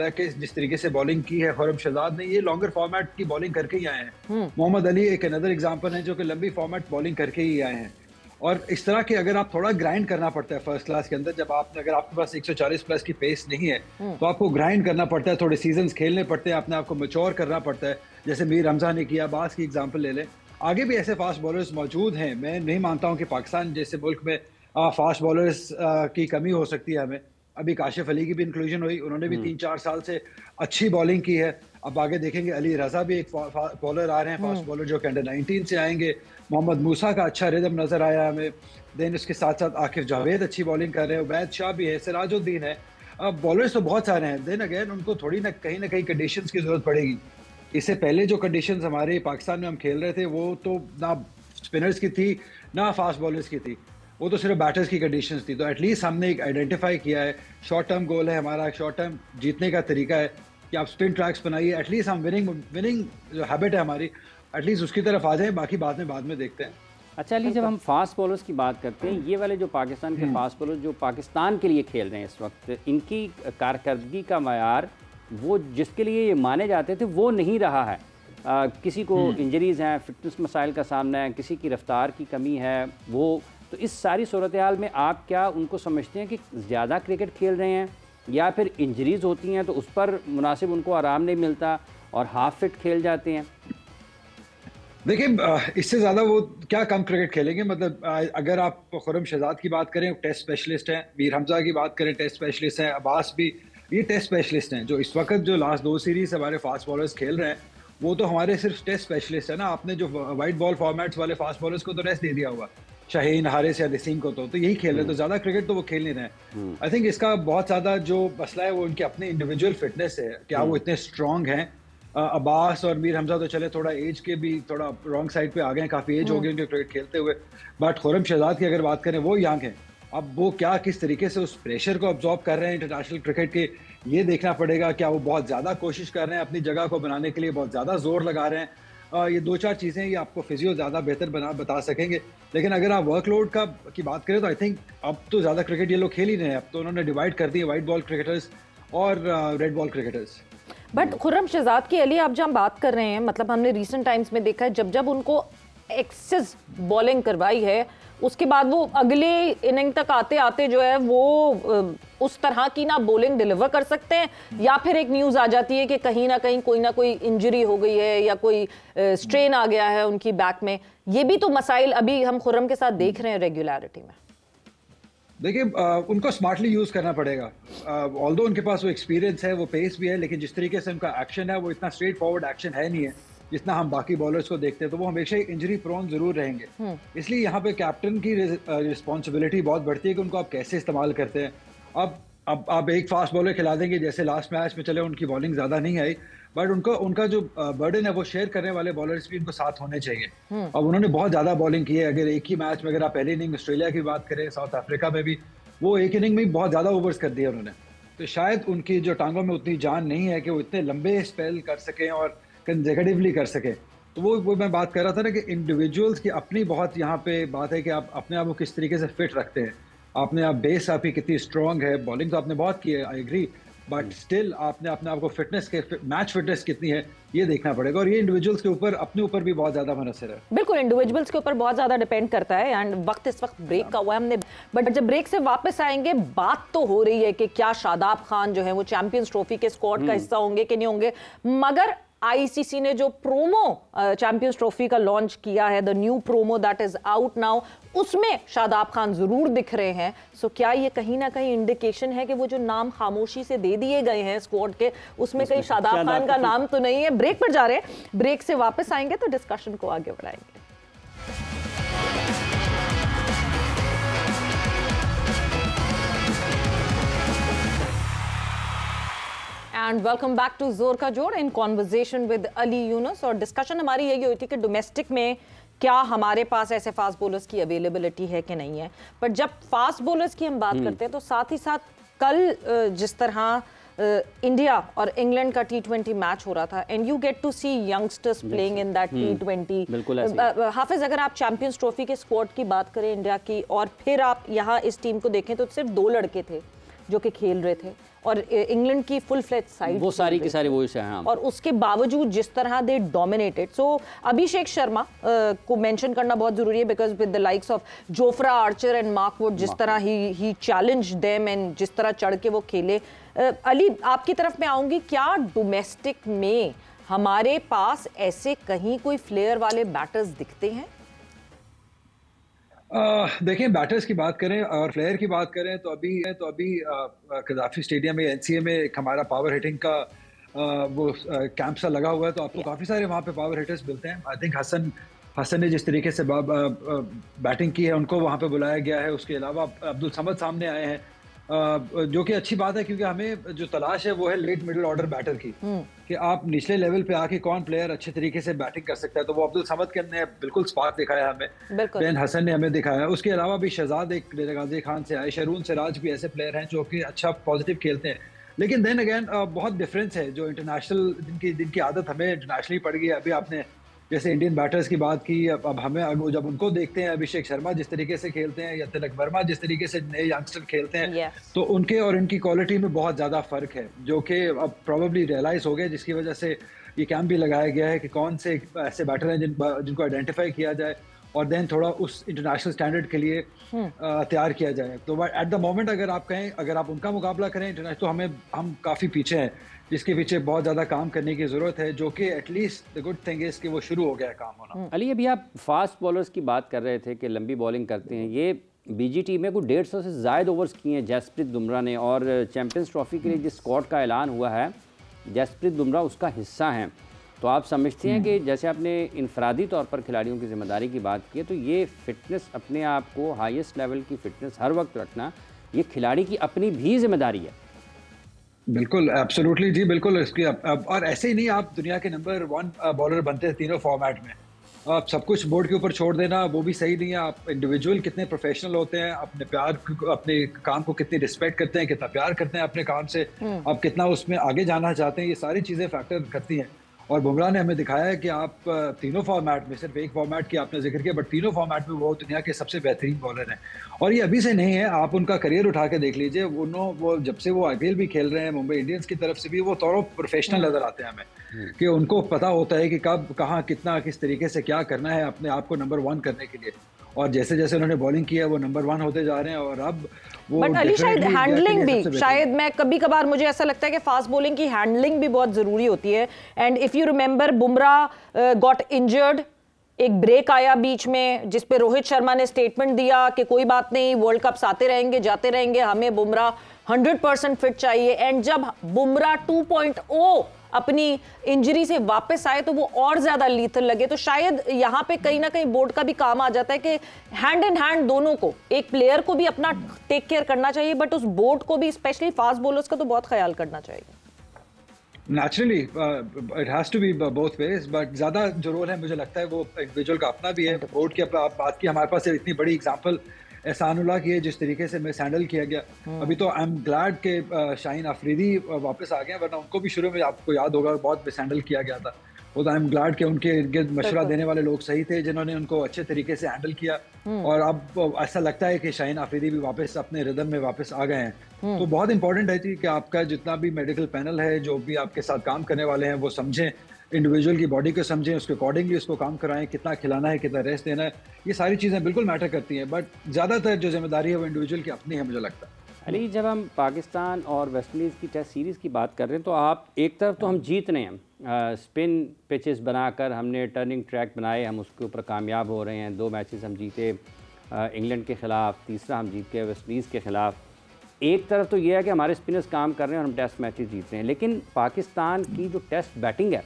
तरीके से बॉलिंग की है खुर्रम शहजाद ने, ये लॉन्गर फॉर्मेट की बॉलिंग करके ही आए हैं। मोहम्मद अली एक अनदर एग्जांपल है जो कि लंबी फॉर्मेट बॉलिंग करके ही आए हैं। और इस तरह के अगर आप थोड़ा ग्राइंड करना पड़ता है फर्स्ट क्लास के अंदर, जब अगर आपके पास 140 प्लस की पेस नहीं है तो आपको ग्राइंड करना पड़ता है, थोड़े सीजन्स खेलने पड़ते हैं, अपने आप को मैच्योर करना पड़ता है। जैसे मीर हमजा ने किया, अब्बास की एग्जांपल ले लें, आगे भी ऐसे फास्ट बॉलर्स मौजूद हैं। मैं नहीं मानता हूँ कि पाकिस्तान जैसे मुल्क में फास्ट बॉलर्स की कमी हो सकती है हमें। अभी काशिफ अली की भी इंक्लूजन हुई, उन्होंने भी 3-4 साल से अच्छी बॉलिंग की है। अब आगे देखेंगे अली रजा भी एक बॉलर आ रहे हैं, फास्ट बॉलर जो कि अंडर 19 से आएंगे। मोहम्मद मूसा का अच्छा रिदम नजर आया हमें। देन उसके साथ साथ आकिफ जावेद अच्छी बॉलिंग कर रहे हैं, उबैद शाह भी है, सिराजुद्दीन है। अब बॉलर्स तो बहुत सारे हैं। देन अगेन उनको थोड़ी ना कहीं कंडीशंस की जरूरत पड़ेगी। इससे पहले जो कंडीशंस हमारे पाकिस्तान में हम खेल रहे थे वो तो ना स्पिनर्स की थी ना फास्ट बॉलर्स की थी, वो तो सिर्फ बैटर्स की कंडीशंस थी। तो एटलीस्ट हमने एक आइडेंटिफाई किया है, शॉर्ट टर्म गोल है हमारा, शॉर्ट टर्म जीतने का तरीका है कि आप स्पिन ट्रैक्स बनाइए। एटलीस्ट हम विनिंग जो हैबिट है हमारी, एटलीस्ट उसकी तरफ आ जाए, बाकी बाद में देखते हैं। अच्छा अली, जब हम फास्ट बॉलर्स की बात करते हैं, ये वाले जो पाकिस्तान के फास्ट बॉलर जो पाकिस्तान के लिए खेल रहे हैं इस वक्त, इनकी कारकर्दगी का मयार वो जिसके लिए ये माने जाते थे वो नहीं रहा है। किसी को इंजरीज़ हैं, फिटनेस मसाइल का सामना है, किसी की रफ्तार की कमी है, वो तो इस सारी सूरत हाल में आप क्या उनको समझते हैं कि ज़्यादा क्रिकेट खेल रहे हैं या फिर इंजरीज़ होती हैं तो उस पर मुनासिब उनको आराम नहीं मिलता और हाफ फिट खेल जाते हैं? देखिए इससे ज़्यादा वो क्या कम क्रिकेट खेलेंगे। मतलब अगर आप खुर्रम शहजाद की बात करें, टेस्ट स्पेशलिस्ट हैं, मीर हमजा की बात करें, टेस्ट स्पेशलिस्ट हैं, अब्बास भी ये टेस्ट स्पेशलिस्ट हैं। जो इस वक्त जो लास्ट 2 सीरीज़ हमारे फास्ट बॉलर्स खेल रहे हैं वो तो हमारे सिर्फ टेस्ट स्पेशलिस्ट है ना। आपने जो वाइट बॉल फॉर्मेट्स वाले फास्ट बॉलर्स को तो रेस्ट दे दिया हुआ, शाहीन, हारिस या नसीम को तो यही खेल रहे हैं, तो ज़्यादा क्रिकेट तो वो खेल नहीं रहे हैं। आई थिंक इसका बहुत ज़्यादा जो मसला है वो उनकी अपनी इंडिविजुअल फिटनेस है, क्या वो इतने स्ट्रॉन्ग हैं। अब्बास और मीर हमजा तो चले थोड़ा एज के भी थोड़ा रॉन्ग साइड पे आ गए हैं, काफ़ी एज हो गई उनके क्रिकेट खेलते हुए। बट खुर्रम शहजाद की अगर बात करें वो यंग हैं। अब वो क्या किस तरीके से उस प्रेशर को अब्जॉर्ब कर रहे हैं इंटरनेशनल क्रिकेट के, ये देखना पड़ेगा। क्या वो बहुत ज़्यादा कोशिश कर रहे हैं अपनी जगह को बनाने के लिए, बहुत ज़्यादा जोर लगा रहे हैं। ये 2-4 चीज़ें ये आपको फिजियो ज़्यादा बेहतर बता सकेंगे। लेकिन अगर आप वर्कलोड की बात करें तो आई थिंक अब तो ज़्यादा क्रिकेट ये लोग खेल ही रहे हैं। अब तो उन्होंने डिवाइड कर दिए वाइट बॉल क्रिकेटर्स और red ball cricketers. But Khurram Shahzad की अली आप जब बात कर रहे हैं, मतलब हमने रिसेंट टाइम्स में देखा है जब उनको एक्सेस बॉलिंग करवाई है उसके बाद वो अगले इनिंग तक आते आते जो है वो उस तरह की ना बॉलिंग डिलीवर कर सकते हैं, या फिर एक न्यूज़ आ जाती है कि कहीं ना कोई इंजरी हो गई है या कोई स्ट्रेन आ गया है उनकी बैक में। ये भी तो मसाइल अभी हम खुर्रम के साथ देख रहे हैं रेगुलरिटी में। देखिए उनको स्मार्टली यूज़ करना पड़ेगा। ऑल्दो उनके पास वो एक्सपीरियंस है, वो पेस भी है, लेकिन जिस तरीके से उनका एक्शन है वो इतना स्ट्रेट फॉरवर्ड एक्शन है नहीं है जितना हम बाकी बॉलर्स को देखते हैं। तो वो हमेशा इंजरी प्रोन जरूर रहेंगे। इसलिए यहाँ पे कैप्टन की रिस्पॉन्सिबिलिटी बहुत बढ़ती है कि उनको आप कैसे इस्तेमाल करते हैं। अब आप एक फास्ट बॉलर खिला देंगे, जैसे लास्ट मैच में चले उनकी बॉलिंग ज़्यादा नहीं आई, बट उनका जो बर्डन है वो शेयर करने वाले बॉलर्स भी उनको साथ होने चाहिए। अब उन्होंने बहुत ज़्यादा बॉलिंग की है। अगर एक ही मैच में अगर आप पहली इनिंग ऑस्ट्रेलिया की बात करें, साउथ अफ्रीका में भी वो एक इनिंग में बहुत ज़्यादा ओवर्स कर दिए उन्होंने। तो शायद उनकी जो टांगों में उतनी जान नहीं है कि वो इतने लंबे स्पेल कर सकें और कंसेक्यूटिवली कर सकें। तो वो मैं बात कर रहा था ना कि इंडिविजुअल्स की अपनी बहुत यहाँ पे बात है कि आप अपने आप को किस तरीके से फिट रखते हैं। आपने आप बेस आपकी कितनी स्ट्रॉन्ग है, बॉलिंग तो आपने बहुत की है, आई एग्री, बट स्टिल आपने अपने आप को फिटनेस के मैच फिटनेस कितनी है ये देखना पड़ेगा। और ये इंडिविजुअल्स के ऊपर अपने ऊपर भी बहुत ज्यादा मुनहसर है। बिल्कुल इंडिविजुअल्स के ऊपर बहुत ज्यादा डिपेंड करता है। एंड वक्त इस वक्त ब्रेक का हुआ है हमने, बट जब ब्रेक से वापस आएंगे बात तो हो रही है कि क्या शादाब खान जो है वो चैंपियंस ट्रॉफी के स्क्वाड का हिस्सा होंगे कि नहीं होंगे। मगर आईसीसी ने जो प्रोमो चैंपियंस ट्रॉफी का लॉन्च किया है, the new promo that is out now, उसमें शादाब खान जरूर दिख रहे हैं। सो क्या ये कहीं ना कहीं इंडिकेशन है कि वो जो नाम खामोशी से दे दिए गए हैं स्क्वाड के, उसमें कहीं शादाब खान का नाम तो नहीं है। ब्रेक पर जा रहे हैं, ब्रेक से वापस आएंगे तो डिस्कशन को आगे बढ़ाएंगे। एंड वेलकम बैक टू जोर का जोड़ in conversation with Ali Yunus. और डिस्कशन हमारी यही हुई थी कि डोमेस्टिक में क्या हमारे पास ऐसे फास्ट बॉलर्स की अवेलेबिलिटी है कि नहीं है। पर जब फास्ट बॉलर्स की हम बात करते हैं तो साथ ही साथ कल जिस तरह इंडिया और इंग्लैंड का T20 मैच हो रहा था and you get to see youngsters playing in that T20। बिल्कुल हाफिज, अगर आप चैंपियंस ट्रॉफी के स्क्वाड की बात करें इंडिया की और फिर आप यहाँ इस टीम को देखें तो सिर्फ 2 लड़के थे जो कि खेल रहे थे और इंग्लैंड की फुल फ्लेज साइड वो सारी की सारी वही से हैं। और उसके बावजूद जिस तरह दे डोमिनेटेड। सो अभिषेक शर्मा को मेंशन करना बहुत जरूरी है because with the likes of Jofra Archer and Mark Wood, जिस तरह ही चैलेंज देम एंड जिस तरह चढ़ के वो खेले। अली, आपकी तरफ मैं आऊंगी, क्या डोमेस्टिक में हमारे पास ऐसे कहीं कोई फ्लेयर वाले बैटर्स दिखते हैं? देखिए, बैटर्स की बात करें और प्लेयर की बात करें तो अभी कदाफी स्टेडियम में एनसीए में एक हमारा पावर हिटिंग का वो कैंप सा लगा हुआ है, तो आपको काफ़ी सारे वहाँ पे पावर हिटर्स मिलते हैं। आई थिंक हसन ने जिस तरीके से बैटिंग की है उनको वहाँ पे बुलाया गया है। उसके अलावा अब्दुल समद सामने आए हैं, जो कि अच्छी बात है क्योंकि हमें जो तलाश है वो है लेट मिडिल ऑर्डर बैटर की, कि आप निचले लेवल पे आके कौन प्लेयर अच्छे तरीके से बैटिंग कर सकता है। तो वो अब्दुल समद के ने बिल्कुल स्पार्क दिखाया हमें, बेन हसन ने हमें दिखाया। उसके अलावा भी शहजाद एक गाजी खान से आए, शरून सिराज भी ऐसे प्लेयर हैं जो कि अच्छा पॉजिटिव खेलते हैं। लेकिन देन अगेन बहुत डिफरेंस है जो इंटरनेशनल जिनकी आदत हमें इंटरनेशनली पड़ गई है। अभी आपने जैसे इंडियन बैटर्स की बात की, अब हमें जब उनको देखते हैं, अभिषेक शर्मा जिस तरीके से खेलते हैं या तिलक वर्मा जिस तरीके से नए यंगस्टर खेलते हैं, तो उनके और इनकी क्वालिटी में बहुत ज़्यादा फ़र्क है, जो कि अब प्रॉबेबली रियलाइज हो गया, जिसकी वजह से ये कैंप भी लगाया गया है कि कौन से ऐसे बैटर हैं जिनको आइडेंटिफाई किया जाए और देन थोड़ा उस इंटरनेशनल स्टैंडर्ड के लिए तैयार किया जाए। तो एट द मोमेंट अगर आप कहें, अगर आप उनका मुकाबला करें इंटरनेशनल, तो हम काफ़ी पीछे हैं, जिसके पीछे बहुत ज़्यादा काम करने की ज़रूरत है, जो कि at least the good thing is कि वो शुरू हो गया है काम होना। अली, अभी आप फास्ट बॉलर्स की बात कर रहे थे कि लंबी बॉलिंग करते हैं, ये बीजीटी में कोई 150 से ज़ायद ओवर्स किए हैं जसप्रीत बुमराह ने, और चैंपियंस ट्रॉफी के लिए जिस स्क्वाड का ऐलान हुआ है जसप्रीत बुमराह उसका हिस्सा हैं। तो आप समझते हैं कि जैसे आपने इनफरादी तौर पर खिलाड़ियों की जिम्मेदारी की बात की है, तो ये फिटनेस, अपने आप को हाईएस्ट लेवल की फिटनेस हर वक्त रखना, ये खिलाड़ी की अपनी भी जिम्मेदारी है। बिल्कुल, एब्सोल्युटली जी, बिल्कुल। इसकी और ऐसे ही नहीं आप दुनिया के नंबर 1 बॉलर बनते हैं तीनों फॉर्मेट में। आप सब कुछ बोर्ड के ऊपर छोड़ देना वो भी सही नहीं है। आप इंडिविजुअल कितने प्रोफेशनल होते हैं, अपने काम को कितनी रिस्पेक्ट करते हैं, कितना प्यार करते हैं अपने काम से, आप कितना उसमें आगे जाना चाहते हैं, ये सारी चीज़ें फैक्टर करती हैं। और बुमराह ने हमें दिखाया है कि आप तीनों फॉर्मेट में, सिर्फ एक फॉर्मेट की आपने जिक्र किया, बट तीनों फॉर्मेट में वो दुनिया के सबसे बेहतरीन बॉलर हैं। और ये अभी से नहीं है, आप उनका करियर उठा के देख लीजिए, वो जब से वो आईपीएल भी खेल रहे हैं, मुंबई इंडियंस की तरफ से भी, वो थोड़ा प्रोफेशनल नजर आते हैं हमें, कि उनको पता होता है कि कब, कहाँ, कितना, किस तरीके से क्या करना है अपने आप को नंबर 1 करने के लिए। और जैसे जैसे उन्होंने बॉलिंग की है वो नंबर 1 होते जा रहे हैं। और अब वो बट अली, शायद हैंडलिंग भी, शायद मैं कभी कभार मुझे ऐसा लगता है कि फास्ट बॉलिंग की हैंडलिंग भी बहुत जरूरी होती है। And if you remember, Bumrah got injured, एक ब्रेक आया बीच में जिस पे रोहित शर्मा ने स्टेटमेंट दिया कि कोई बात नहीं, वर्ल्ड कप्स आते रहेंगे, जाते रहेंगे, हमें बुमराह 100% फिट चाहिए। एंड जब बुमराह 2.0 अपनी इंजरी से वापस आए तो वो और ज्यादा लीथल लगे। तो शायद यहाँ पे कहीं ना कहीं बोर्ड का भी काम आ जाता है कि हैंड इन हैंड दोनों को, एक प्लेयर को भी अपना टेक केयर करना चाहिए, बट उस बोर्ड को भी, स्पेशली फास्ट बॉलर्स का तो बहुत ख्याल करना चाहिए। Naturally it has to be both ways, but ज़्यादा जो रोल है मुझे लगता है वो इंडिविजुअल का अपना भी है। बोर्ड की बात की, हमारे पास इतनी बड़ी एग्जांपल एहसानुल्लाह की है, जिस तरीके से मिस हैंडल किया गया। अभी तो आई एम ग्लैड के शाहीन अफरीदी वापस आ गए, वरना उनको भी शुरू में आपको याद होगा बहुत मिस हैंडल किया गया था। वो तो आई एम ग्लैड के उनके इर्द मशवरा देने वाले लोग सही थे जिन्होंने उनको अच्छे तरीके से हैंडल किया। और अब ऐसा लगता है कि शाहीन अफरीदी भी वापस अपने रिदम में वापस आ गए हैं। तो बहुत इंपॉर्टेंट है कि आपका जितना भी मेडिकल पैनल है, जो भी आपके साथ काम करने वाले हैं, वो समझें, इंडिविजुअल की बॉडी को समझें, उसके अकॉर्डिंगली उसको काम कराएं, कितना खिलाना है, कितना रेस्ट देना है, ये सारी चीज़ें बिल्कुल मैटर करती हैं। बट ज़्यादातर जो जिम्मेदारी है वो इंडिविजुअल की अपनी है, मुझे लगता है। अली, जब हम पाकिस्तान और वेस्ट इंडीज़ की टेस्ट सीरीज़ की बात कर रहे हैं, तो आप एक तरफ तो हम जीत रहे हैं, स्पिन पिचेस बनाकर हमने टर्निंग ट्रैक बनाए, हम उसके ऊपर कामयाब हो रहे हैं। 2 मैचेस हम जीते इंग्लैंड के ख़िलाफ़, तीसरा हम जीत के वेस्ट इंडीज़ के ख़िलाफ़। एक तरफ तो ये है कि हमारे स्पिनर्स काम कर रहे हैं और हम टेस्ट मैचेस जीत रहे हैं, लेकिन पाकिस्तान की जो टेस्ट बैटिंग है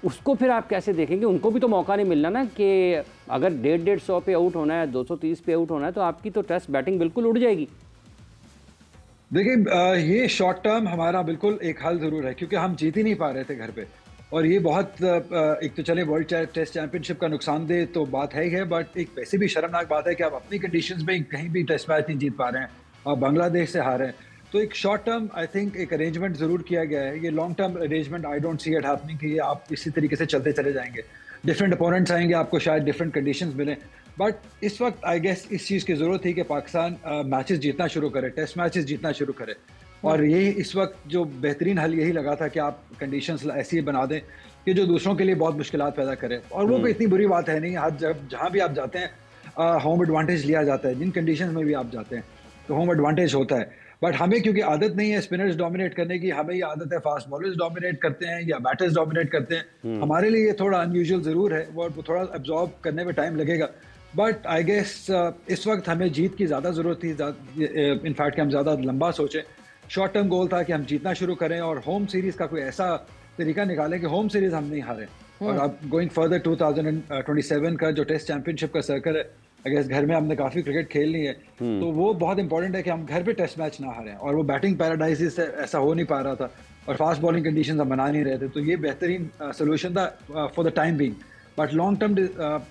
उसको फिर आप कैसे देखेंगे? उनको भी तो मौका नहीं मिलना ना, कि अगर 150 पे आउट होना है, 230 पे आउट होना है, तो आपकी तो टेस्ट बैटिंग बिल्कुल उड़ जाएगी। देखिए, ये शॉर्ट टर्म हमारा बिल्कुल एक हल ज़रूर है, क्योंकि हम जीत ही नहीं पा रहे थे घर पे। और ये बहुत एक तो चले वर्ल्ड टेस्ट चैंपियनशिप का नुकसानदेह तो बात है ही है, बट एक वैसे भी शर्मनाक बात है कि आप अपनी कंडीशंस में कहीं भी टेस्ट मैच नहीं जीत पा रहे हैं, आप बांग्लादेश से हारे हैं। तो एक शॉर्ट टर्म आई थिंक एक अरेंजमेंट ज़रूर किया गया है। ये long term arrangement I don't see it happening कि ये आप इसी तरीके से चलते चले जाएंगे। डिफरेंट अपोनेंट्स आएंगे, आपको शायद डिफरेंट कंडीशंस मिलें, बट इस वक्त आई गेस इस चीज़ की ज़रूरत थी कि पाकिस्तान मैचेस जीतना शुरू करे, टेस्ट मैचेस जीतना शुरू करे। और यही इस वक्त जो बेहतरीन हल यही लगा था कि आप कंडीशंस ऐसी बना दें कि जो दूसरों के लिए बहुत मुश्किलात पैदा करे। और वो कोई इतनी बुरी बात है नहीं, हर जहाँ भी आप जाते हैं होम एडवांटेज लिया जाता है, जिन कंडीशंस में भी आप जाते हैं तो होम एडवांटेज होता है। बट हमें क्योंकि आदत नहीं है स्पिनर्स डोमिनेट करने की, हमें ये आदत है फास्ट बॉलर्स डोमिनेट करते हैं या बैटर्स डोमिनेट करते हैं। हमारे लिए ये थोड़ा अनयूजुअल ज़रूर है, वो थोड़ा एब्जॉर्ब करने में टाइम लगेगा। बट आई गेस इस वक्त हमें जीत की ज़्यादा ज़रूरत थी, इनफैक्ट कि हम ज़्यादा लंबा सोचें। शॉर्ट टर्म गोल था कि हम जीतना शुरू करें और होम सीरीज़ का कोई ऐसा तरीका निकालें कि होम सीरीज़ हम नहीं हारें। और अब गोइंग फर्दर 2027 का जो टेस्ट चैंपियनशिप का सर्कल है, अगर घर में हमने काफ़ी क्रिकेट खेल ली है तो वो बहुत इंपॉर्टेंट है कि हम घर पे टेस्ट मैच ना हारें। और वो बैटिंग पैराडाइज से ऐसा हो नहीं पा रहा था और फास्ट बॉलिंग कंडीशंस हम बना नहीं रहे थे, तो ये बेहतरीन सोल्यूशन था for the time being. But long term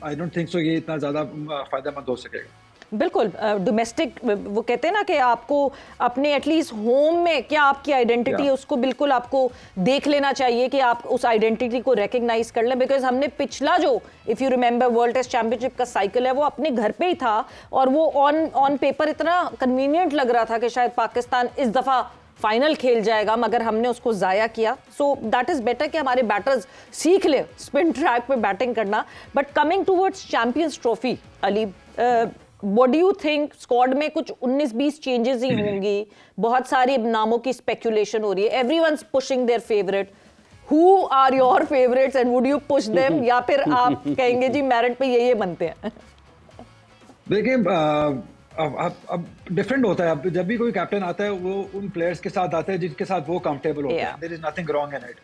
I don't think so ये इतना ज़्यादा फ़ायदेमंद हो सकेगा। बिल्कुल डोमेस्टिक वो कहते हैं ना कि आपको अपने एटलीस्ट होम में क्या आपकी आइडेंटिटी है उसको बिल्कुल आपको देख लेना चाहिए कि आप उस आइडेंटिटी को रिकग्नाइज कर लें। बिकॉज हमने पिछला जो if you remember world test championship का साइकिल है वो अपने घर पे ही था और वो ऑन पेपर इतना कन्वीनियंट लग रहा था कि शायद पाकिस्तान इस दफ़ा फाइनल खेल जाएगा, मगर हमने उसको ज़ाया किया। सो दैट इज़ बेटर कि हमारे बैटर्स सीख ले स्पिन ट्रैक पे बैटिंग करना। But coming towards champions trophy, Ali what do you think? Squad में कुछ 19-20 चेंजेस ही होंगी, बहुत सारे नामों की स्पेकुलेशन हो रही है, everyone's pushing their favourite. Who are your favourites and would you push them, या फिर आप कहेंगे जी मेरिट पे ये बनते हैं? देखिए अब डिफरेंट होता है। अब जब भी कोई कैप्टन आता है वो उन प्लेयर्स के साथ आता है जिनके साथ वो कंफर्टेबल होता है। There is nothing wrong in it.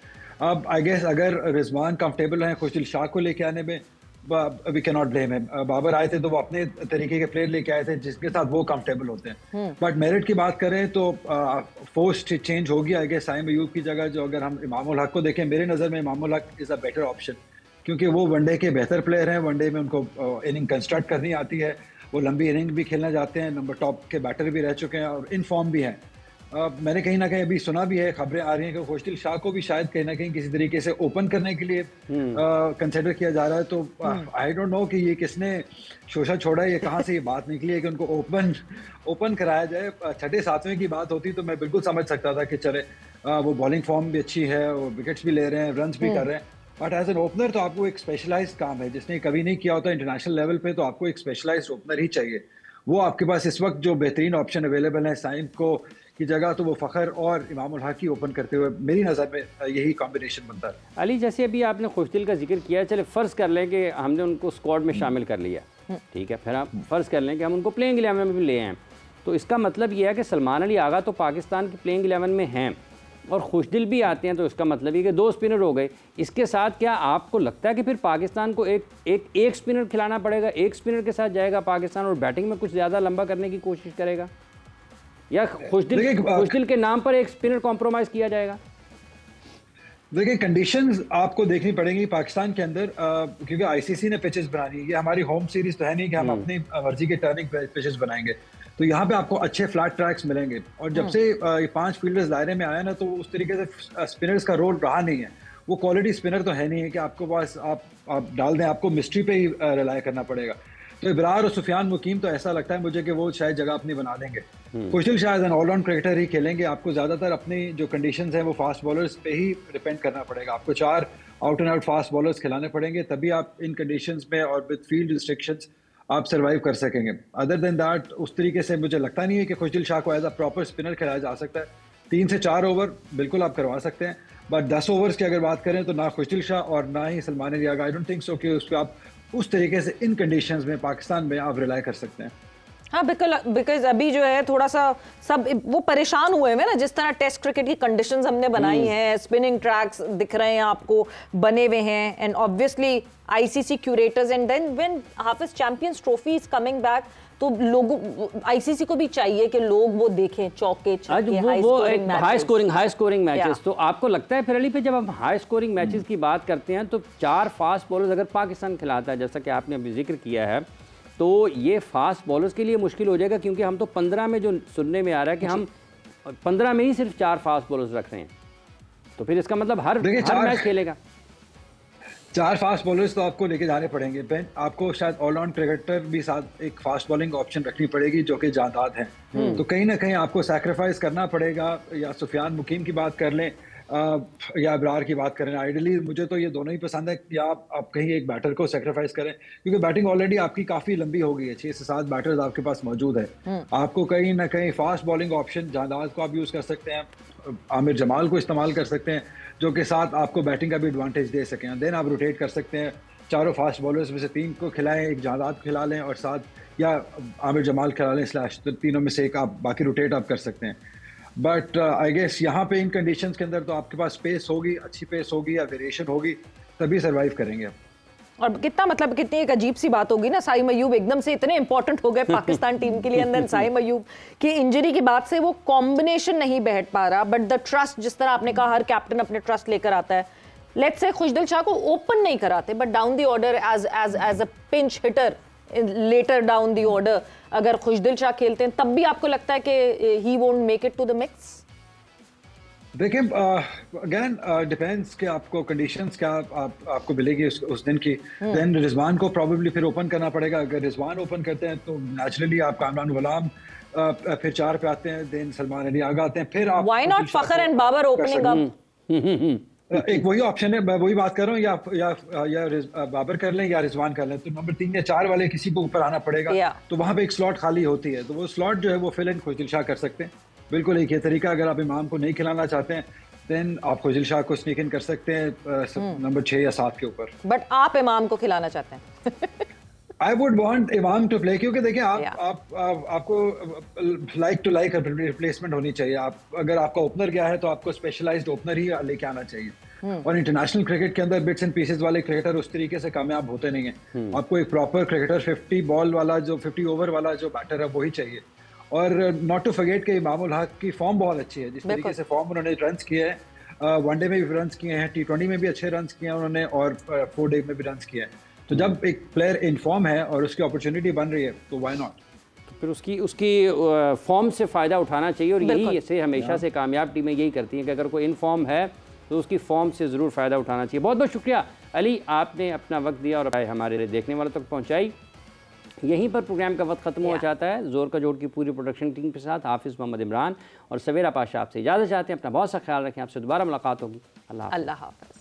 अब आई गेस अगर रिजवान कंफर्टेबल हैं खुशदिल शाह को लेके आने में, we can not blame him. Babar आए थे तो वो अपने तरीके के प्लेयर लेके आए थे जिसके साथ वो कंफर्टेबल होते हैं। बट मेरिट की बात करें तो फोर्स चेंज होगी आई गेस। साइम अयूब की जगह जो अगर हम इमामुल हक को देखें, मेरे नज़र में Imamul Haq is a better option, क्योंकि वो वनडे के बेहतर प्लेयर हैं। वनडे में उनको इनिंग कंस्ट्रक्ट करनी आती है, वो लंबी इनिंग भी खेलना चाहते हैं, नंबर टॉप के बैटर भी रह चुके हैं और इन फॉर्म भी हैं। मैंने कहीं ना कहीं अभी सुना भी है, खबरें आ रही हैं कि खुशदिल शाह को भी शायद कहीं ना कहीं किसी तरीके से ओपन करने के लिए कंसिडर किया जा रहा है। तो आई डोंट नो कि ये किसने शोशा छोड़ा है, ये कहाँ से ये बात निकली है कि उनको ओपन कराया जाए। 6-7वें की बात होती तो मैं बिल्कुल समझ सकता था कि चले वो बॉलिंग फॉर्म भी अच्छी है, वो विकेट्स भी ले रहे हैं, रन्स भी कर रहे हैं। बट एज एन ओपनर तो आपको एक स्पेशलाइज्ड काम है, जिसने कभी नहीं किया होता इंटरनेशनल लेवल पे, तो आपको एक स्पेशलाइज्ड ओपनर ही चाहिए। वो आपके पास इस वक्त जो बेहतरीन ऑप्शन अवेलेबल है साइम को की जगह, तो वो फ़खर और इमामुल हक ही ओपन करते हुए मेरी नज़र में यही कॉम्बिनेशन बनता है। अली, जैसे अभी आपने खुशदिल का जिक्र किया, चले फ़र्ज़ कर लें कि हमने उनको स्क्वाड में शामिल कर लिया, ठीक है, फिर आप फ़र्ज़ कर लें कि हम उनको प्लेइंग 11 में भी ले आए, तो इसका मतलब यह है कि सलमान अली आगा तो पाकिस्तान की प्लेइंग 11 में हैं और खुशदिल भी आते हैं, तो इसका मतलब ये कि 2 स्पिनर हो गए। इसके साथ क्या आपको लगता है कि फिर पाकिस्तान को एक स्पिनर खिलाना पड़ेगा, एक स्पिनर के साथ जाएगा पाकिस्तान और बैटिंग में कुछ ज़्यादा लंबा करने की कोशिश करेगा, या खुशदिल के नाम पर एक स्पिनर कॉम्प्रोमाइज़ किया जाएगा? देखिए कंडीशंस आपको देखनी पड़ेंगी पाकिस्तान के अंदर, क्योंकि आईसीसी ने पिचेस बनानी है। ये हमारी होम सीरीज तो है नहीं कि हम अपनी मर्जी के टर्निंग पिचेस बनाएंगे, तो यहाँ पे आपको अच्छे फ्लैट ट्रैक्स मिलेंगे। और जब से ये 5 फील्डर्स दायरे में आए ना, तो उस तरीके से स्पिनर्स का रोल रहा नहीं है। वो क्वालिटी स्पिनर तो है नहीं है कि आपको पास आप डाल दें, आपको मिस्ट्री पे ही रिलाय करना पड़ेगा। तो इब्रार और सुफियान मुकीम तो ऐसा लगता है मुझे कि वो शायद जगह अपनी बना देंगे। खुशदिल शायद एन ऑलराउंड क्रिकेटर ही खेलेंगे। आपको ज़्यादातर अपनी जो कंडीशंस हैं वो फास्ट बॉलर्स पे ही डिपेंड करना पड़ेगा। आपको 4 out and out fast bowlers खिलाने पड़ेंगे, तभी आप इन कंडीशंस में और विद फील्ड रिस्ट्रिक्शंस आप सर्वाइव कर सकेंगे। अदर देन दैट उस तरीके से मुझे लगता नहीं है कि खुशदिल शाह को एज अ प्रॉपर स्पिनर खिलाया जा सकता है। 3 से 4 ओवर बिल्कुल आप करवा सकते हैं, बट 10 ओवर्स की अगर बात करें तो ना खुशदिल शाह और ना ही Salman Ali Agha, I don't think so कि उस पर आप उस तरीके से इन कंडीशंस में पाकिस्तान में आप रिलाई कर सकते हैं। हाँ बिकॉज अभी जो है थोड़ा सा सब वो परेशान हुए हैं ना, जिस तरह टेस्ट क्रिकेट की कंडीशंस हमने बनाई हैं, स्पिनिंग ट्रैक्स दिख रहे हैं आपको बने हुए हैं, and obviously ICC curators, and then when Hafeez champions trophy is coming back, तो लोगों आईसीसी को भी चाहिए कि लोग वो देखें चौके छक्के, हाई स्कोरिंग मैचेस। तो आपको लगता है फिर अली पे जब हम हाई स्कोरिंग मैचेस की बात करते हैं तो 4 फास्ट बॉलर्स अगर पाकिस्तान खिलाता है, जैसा कि आपने अभी जिक्र किया है, तो ये फास्ट बॉलर्स के लिए मुश्किल हो जाएगा, क्योंकि हम तो 15 में जो सुनने में आ रहा है कि हम और 15 में ही सिर्फ 4 फास्ट बॉलर्स रख रहे हैं, तो फिर इसका मतलब हर मैच खेलेगा। 4 फास्ट बॉलर्स तो आपको लेके जाने पड़ेंगे। बेन आपको शायद ऑलराउंड क्रिकेटर भी साथ एक फास्ट बॉलिंग ऑप्शन रखनी पड़ेगी जो कि जायदाद है। तो कहीं ना कहीं आपको सैक्रिफाइस करना पड़ेगा। या सुफियान मुकीम की बात कर लें या अबरार की बात करें, आइडियली मुझे तो ये दोनों ही पसंद है। या आप कहीं एक बैटर को सेक्रीफाइस करें, क्योंकि बैटिंग ऑलरेडी आपकी काफ़ी लंबी हो गई है, 6 से 7 बैटर्स आपके पास मौजूद है। आपको कहीं ना कहीं फास्ट बॉलिंग ऑप्शन जायदाद को आप यूज़ कर सकते हैं, आमिर जमाल को इस्तेमाल कर सकते हैं जो कि साथ आपको बैटिंग का भी एडवांटेज दे सकें। देन आप रोटेट कर सकते हैं, 4 फास्ट बॉलर्स में से 3 को खिलाएं, एक जायदाद खिला लें और साथ या आमिर जमाल खिला लें स्लैश, तो तीनों में से एक आप बाकी रोटेट आप कर सकते हैं। बट आई गेस यहाँ पे इन कंडीशंस के अंदर तो आपके पास स्पेस होगी, अच्छी पेस होगी या वेरिएशन होगी, तभी सर्वाइव करेंगे। और कितना मतलब कितनी एक अजीब सी बात होगी ना, साइम अयूब एकदम से इतने इंपॉर्टेंट हो गए पाकिस्तान टीम के लिए। अंदर साइम अयूब की इंजरी के बाद से वो कॉम्बिनेशन नहीं बैठ पा रहा, बट द ट्रस्ट, जिस तरह आपने कहा हर कैप्टन अपने ट्रस्ट लेकर आता है। लेट्स से खुशदिल शाह को ओपन नहीं कराते, but down the order as a pinch hitter later down the order अगर खुशदिल शाह खेलते हैं, तब भी आपको लगता है कि he won't make it to the mix? देखिए अगेन डिपेंड्स कि आपको कंडीशंस क्या आपको मिलेगी उस दिन की। देन रिजवान को प्रोबेबली फिर ओपन करना पड़ेगा। अगर रिजवान ओपन करते हैं तो नेचुरली आप कामरान गुलाम फिर 4 पे आते हैं, देन सलमान अली आगे आते हैं, फिर आप why not Fakhar and Babar opening up? एक वही ऑप्शन है, मैं वही बात कर रहा हूँ। या बाबर कर लें या रिजवान कर लें, तो नंबर 3 या 4 वाले किसी को ऊपर आना पड़ेगा। तो वहाँ पे एक स्लॉट खाली होती है, तो वो स्लॉट जो है वो फिल इन खुशदिल शाह कर सकते हैं। बिल्कुल एक ये तरीका, अगर आप इमाम को नहीं खिलाना चाहते हैं देन आप खुशदिल शाह को स्नीक इन कर सकते हैं नंबर 6 या 7 के ऊपर। बट आप इमाम को खिलाना चाहते हैं? आई वुड वांट इमाम टू प्ले, क्योंकि देखिए आपको लाइक टू लाइक रिप्लेसमेंट होनी चाहिए। आप अगर आपका ओपनर गया है तो आपको स्पेशलाइज्ड ओपनर ही लेके आना चाहिए। और इंटरनेशनल क्रिकेट के अंदर बिट्स एंड पीसेस वाले क्रिकेटर उस तरीके से कामयाब होते नहीं हैं। आपको एक प्रॉपर क्रिकेटर 50 बॉल वाला, जो 50 ओवर वाला जो बैटर है वही चाहिए। और नॉट टू फॉरगेट कि इमामुल हक की फॉर्म बहुत अच्छी है, जिस तरीके से फॉर्म उन्होंने रन्स किए हैं, वनडे में भी रन्स किए हैं, T20 में भी अच्छे रन्स किए हैं उन्होंने, और 4 डे में भी रन्स किए हैं। तो जब एक प्लेयर इन फॉर्म है और उसकी अपॉर्चुनिटी बन रही है तो व्हाई नॉट। तो फिर उसकी फॉर्म से फ़ायदा उठाना चाहिए, और यही से हमेशा से कामयाब टीमें यही करती हैं कि अगर कोई इन फॉर्म है तो उसकी फॉर्म से ज़रूर फ़ायदा उठाना चाहिए। बहुत बहुत शुक्रिया अली, आपने अपना वक्त दिया और हमारे देखने वालों तक पहुँचाई। यहीं पर प्रोग्राम का वक्त ख़त्म हो जाता है। जोर का जोड़ की पूरी प्रोडक्शन टीम के साथ हाफिज़ मोहम्मद इमरान और सवेरा पाशा आपसे इजाज़त चाहते हैं। अपना बहुत सा ख्याल रखें, आपसे दोबारा मुलाकात होगी। अल्लाह हाफ़िज़।